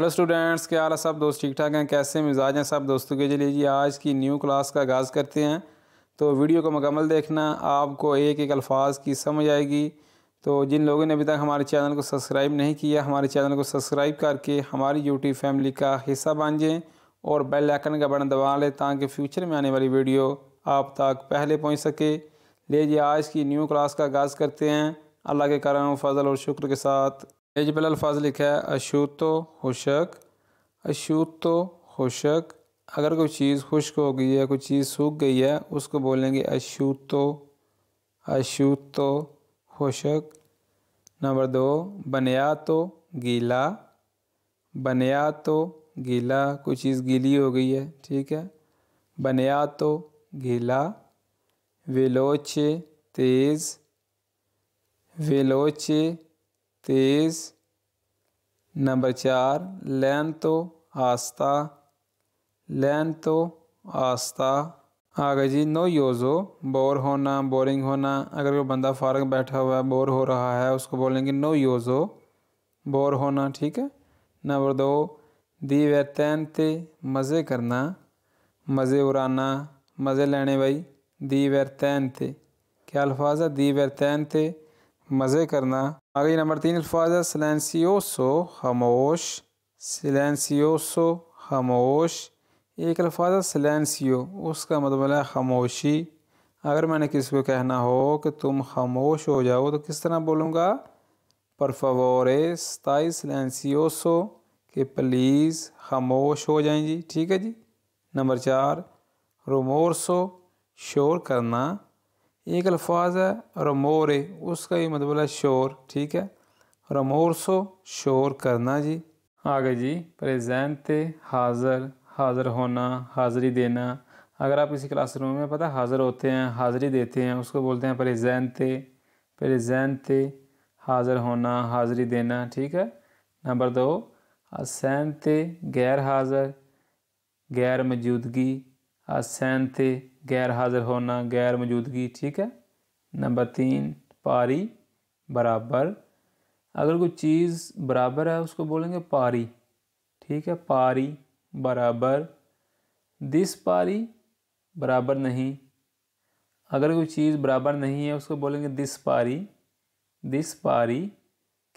Hello students, क्या हाल है? सब दोस्त ठीक ठाक हैं? कैसे मिजाज हैं सब दोस्तों के? चलिए जी, आज की न्यू क्लास का आगाज़ करते हैं। तो वीडियो को मुकम्मल देखना, आपको एक एक अल्फाज की समझ आएगी। तो जिन लोगों ने अभी तक हमारे चैनल को सब्सक्राइब नहीं किया, हमारे चैनल को सब्सक्राइब करके हमारी यूट्यूब फैमिली का हिस्सा बन जाएँ और बेल आइकन का बटन दबा लें ताकि फ्यूचर में आने वाली वीडियो आप तक पहले पहुँच सके। ले जी, आज की न्यू क्लास का आगाज़ करते हैं अल्लाह के करम फजल और शुक्र के साथ। पेज पर अल्फाज लिखा है अशूतो खुशक। अशूतो खुशक, अगर कोई चीज़ खुश्क हो गई है, कोई चीज़ सूख गई है, उसको बोलेंगे अशूतो। अशूतो खुशक। नंबर 2, बनियातो गीला। बनियातो गीला, कोई चीज़ गीली हो गई है, ठीक है। बनियातो गीला। वेलोचे तेज़। वेलोचे तेज़। नंबर 4, लेंतो आस्ता। लेंतो आस्ता। आगे जी, नो योज़ो बोर होना, बोरिंग होना। अगर कोई बंदा फारग बैठा हुआ है, बोर हो रहा है, उसको बोलेंगे नो योज़ो, बोर होना, ठीक है। नंबर 2, दीवरतेंते मज़े करना, मज़े उड़ाना, मज़े लेने भाई। दीवरतेंते क्या अल्फाज है? दीवरतेंते मज़े करना। आगे नंबर 3 अल्फाज है सिलेंसियोसो खामोश। सिलेंसियोसो खामोश। एक अल्फाज है सिलेंसियो, उसका मतलब है खामोशी। अगर मैंने किसी को कहना हो कि तुम खामोश हो जाओ तो किस तरह बोलूँगा? पर favore stai silencioso, कि प्लीज़ खामोश हो जाएं जी, ठीक है जी। नंबर 4, रोमोरसो शोर करना। एक अल्फाज है रमोरे, उसका ही मतलब है शोर, ठीक है। रमोरसो शोर करना जी। आगे जी, प्रेजेंटे हाज़र, हाज़िर होना, हाज़िरी देना। अगर आप किसी क्लासरूम में पता हाज़िर होते हैं, हाज़िरी देते हैं, उसको बोलते हैं प्रेजेंटे। प्रेजेंटे हाज़िर होना, हाज़िरी देना, ठीक है। नंबर 2, असेंते गैर हाज़िर, गैर मौजूदगी। असेंते गैर हाज़िर होना, गैर मौजूदगी, ठीक है। नंबर 3, पारी बराबर। अगर कोई चीज़ बराबर है उसको बोलेंगे पारी, ठीक है। पारी बराबर। दिस पारी बराबर नहीं। अगर कोई चीज़ बराबर नहीं है उसको बोलेंगे दिस पारी। दिस पारी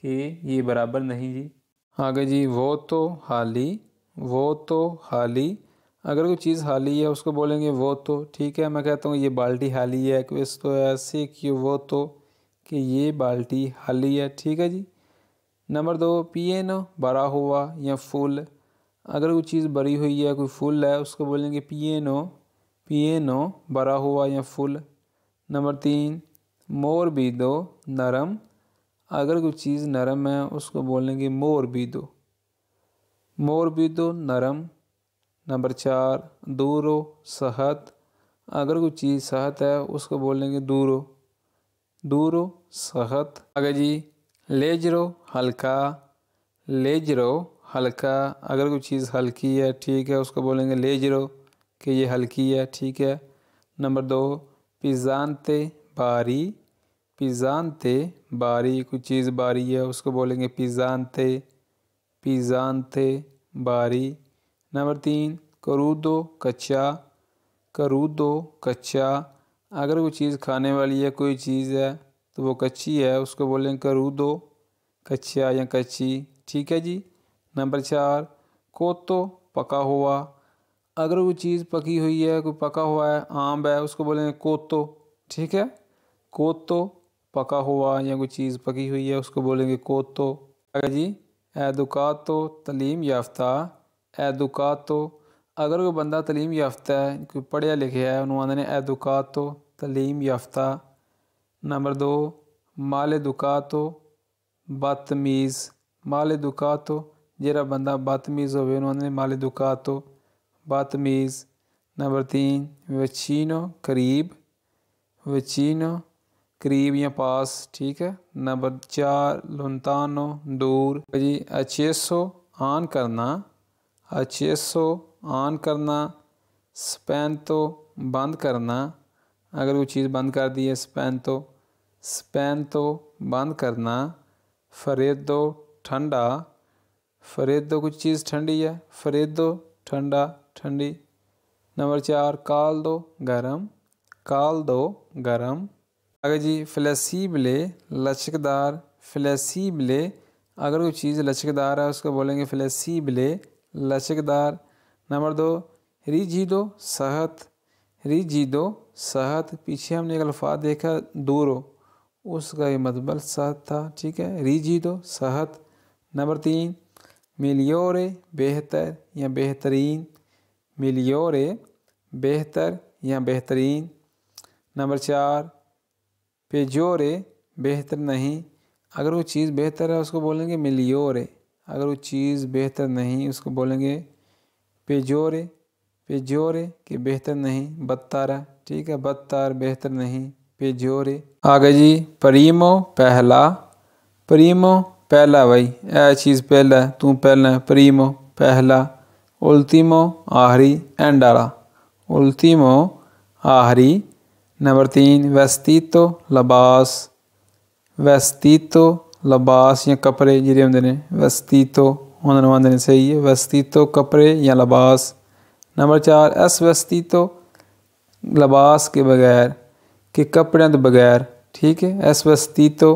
के ये बराबर नहीं जी। आगे जी, वो तो हाली। वो तो हाली, अगर कोई चीज़ हाली है उसको बोलेंगे वो तो, ठीक है। मैं कहता हूँ ये बाल्टी हाली है, क्विस तो ऐसे क्यों वो तो, कि ये बाल्टी हाली है, ठीक है जी। नंबर 2, पिएनो भरा हुआ या फुल। अगर कोई चीज़ भरी हुई है, कोई फुल है, उसको बोलेंगे पिएनो। पिएनो भरा हुआ या फुल। नंबर 3, मोर भी दो नरम। अगर कोई चीज़ नरम है उसको बोलेंगे मोर भी दो। मोर भी दो नरम। नंबर 4, दूरो सहत। अगर कोई चीज़ सहत है उसको बोलेंगे दूरो। दूरो सहत। आगे जी, लेजरो हल्का। लेजरो हल्का, अगर कोई चीज़ हल्की है, ठीक है, उसको बोलेंगे लेजरो, कि ये हल्की है, ठीक है। नंबर 2, पिज़ानते बारी। पिज़ानते बारी, कोई चीज़ बारी है उसको बोलेंगे पिज़ानते। पिज़ानते बारी। नंबर 3, करूदो कच्चा। करूदो कच्चा, अगर कोई चीज़ खाने वाली है, कोई चीज़ है तो वो कच्ची है, उसको बोलेंगे करूदो, कच्चा या कच्ची, ठीक है जी। नंबर 4, कोतो पका हुआ। अगर कोई चीज़ पकी हुई है, कोई पका हुआ है, आम है, उसको बोलेंगे कोतो, ठीक है। कोतो पका हुआ या कोई चीज़ पकी हुई है उसको बोलेंगे कोतो। आगे जी, एदुकातो तलीम याफ्ता। एदुकातो, अगर कोई बंदा तलीम याफ्ता है, कोई पढ़िया लिखा है, उन्होंने ने एदुकातो तलीम याफ्ता। नंबर 2, माले दुकातो बदतमीज़। माले दुकातो, जरा बंदा बदतमीज़ हो, उन्होंने माले दुकातो बदतमीज़। नंबर 3, वचीनो करीब। वचीनो करीब या पास, ठीक है। नंबर 4, लोंतानो दूर जी। अचेसो ऑन करना। अचेसो ऑन करना। स्पेंतो बंद करना, अगर कोई चीज़ बंद कर दी है, स्पेंतो। स्पेंतो बंद करना। फरेदो ठंडा। फरेदो कुछ चीज़ ठंडी है, फरेदो ठंडा ठंडी। नंबर 4 काल्दो गरम, काल्दो गरम। आगे जी फ्लेक्सिबले लचकदार, फ्लेक्सिबले अगर कोई चीज़ लचकदार है उसको बोलेंगे फ्लेक्सिबले लचकदार। नंबर 2 रिजिडो सख्त, रिजिडो सख्त। पीछे हमने एक अल्फाज देखा दूरो, उसका ये मतलब सख्त था, ठीक है, रिजिडो सख्त। नंबर 3 मिलियोरे बेहतर या बेहतरीन, मिलियोरे बेहतर या बेहतरीन। नंबर 4 पेजोरे बेहतर नहीं, अगर वो चीज़ बेहतर है उसको बोलेंगे मिलियोरे, अगर वो चीज़ बेहतर नहीं उसको बोलेंगे पेजोरे, पेजोरे कि बेहतर नहीं, बदतर है, ठीक है, बदतर बेहतर नहीं, पेजोरे। आगे जी प्रीमो पहला, प्रीमो पहला भाई, यह चीज़ पहला है, तू पहला, प्रीमो पहला। उल्टीमो आखिरी, एंड आला, उल्टीमो आखिरी। नंबर 3 वेस्तीतो लबास, वेस्तीतो लबास या कपड़े जिरे होंगे ने, वेस्तीतो होंगे ने, सही है, वेस्तीतो कपड़े या लबास। नंबर 4 एस वेस्तीतो लबास के बगैर, कि कपड़े के बगैर, ठीक है, एस वेस्तीतो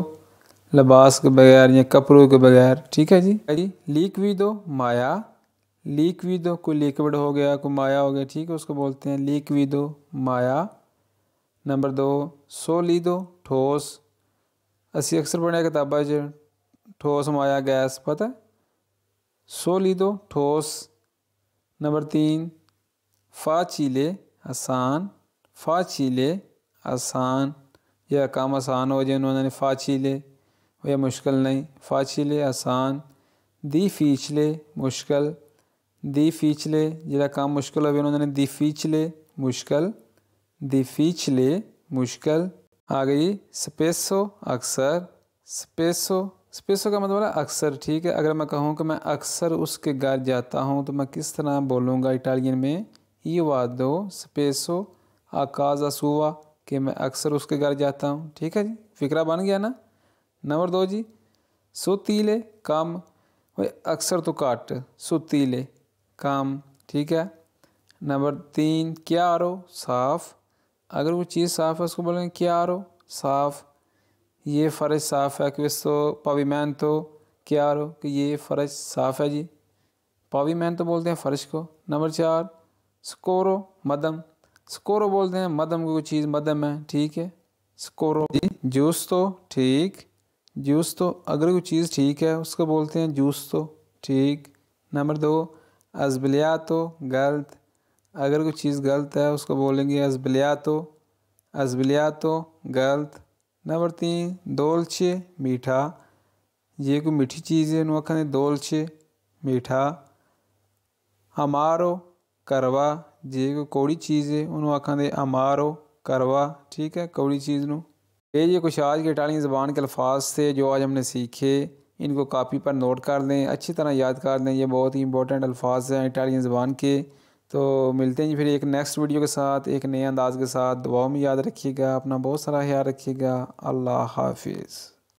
लबास के बगैर या कपड़ों के बगैर, ठीक है जी। लिक्विडो माया, लिक्विडो कोई लिक्विड हो गया, कोई माया हो गया, ठीक है, उसको बोलते हैं लिक्विडो माया। नंबर 2 सोलिडो ठोस, असी अक्सर पढ़ने किताबा च ठोस माया गैस, पता है, सोलिडो ठोस। नंबर 3 फाचिले आसान, फाचिले आसान, यह काम आसान हो जाए उन्होंने फाचिले, यह मुश्किल नहीं, फाचिले आसान। दी फीचले मुश्किल, दी फीचले जरा काम मुश्किल हो उन्होंने दी फीचले मुश्किल, दी फीचले मुश्किल। आ गई स्पेसो अक्सर, स्पेसो, स्पेसो का मतलब है अक्सर, ठीक है, अगर मैं कहूँ कि मैं अक्सर उसके घर जाता हूँ तो मैं किस तरह बोलूँगा इटालियन में, ये वादो स्पेसो आकाज़ा सुवा, कि मैं अक्सर उसके घर जाता हूँ, ठीक है जी, फिक्रा बन गया ना। नंबर 2 जी सुतीले कम, भाई अक्सर तो काट, सुतीले कम, ठीक है। नंबर 3 क्यारो साफ, अगर वो चीज़ साफ़ है उसको बोलेंगे क्यारो साफ, ये फ़र्श साफ़ है, क्विस्तो पाविमेंतो क्यारो, कि ये फ़र्श साफ़ है जी, पाविमेंतो बोलते हैं फ़र्श को। नंबर 4 स्कोरो मदम, स्कोरो बोलते हैं मदम को, कोई चीज़ मदम है, ठीक है, स्कोरो जी। जूस तो ठीक, जूस तो अगर कोई चीज़ ठीक है उसको बोलते हैं जूस तो ठीक। नंबर 2 अज़बिलियातो गलत, अगर कोई चीज़ गलत है उसको बोलेंगे अज़बिलियातो, अज़बिलियातो गलत। नंबर 3 दोलचे मीठा, ये कोई मीठी चीज़ है उन्होंने आखने दोलचे मीठा। अमारो करवा, ये कोई कौड़ी चीज़ है उन्होंने आखने अमारो करवा, ठीक है, कौड़ी चीज़ नू। ये कुछ आज के इटालियन ज़बान के अल्फाज थे जो आज हमने सीखे, इनको कापी पर नोट कर लें, अच्छी तरह याद कर लें, ये बहुत ही इंपॉर्टेंट अल्फाज हैं इटालियन ज़बान के। तो मिलते हैं जी फिर एक नेक्स्ट वीडियो के साथ, एक नए अंदाज के साथ। दुआओं में याद रखिएगा, अपना बहुत सारा ख्याल रखिएगा। अल्लाह हाफिज़।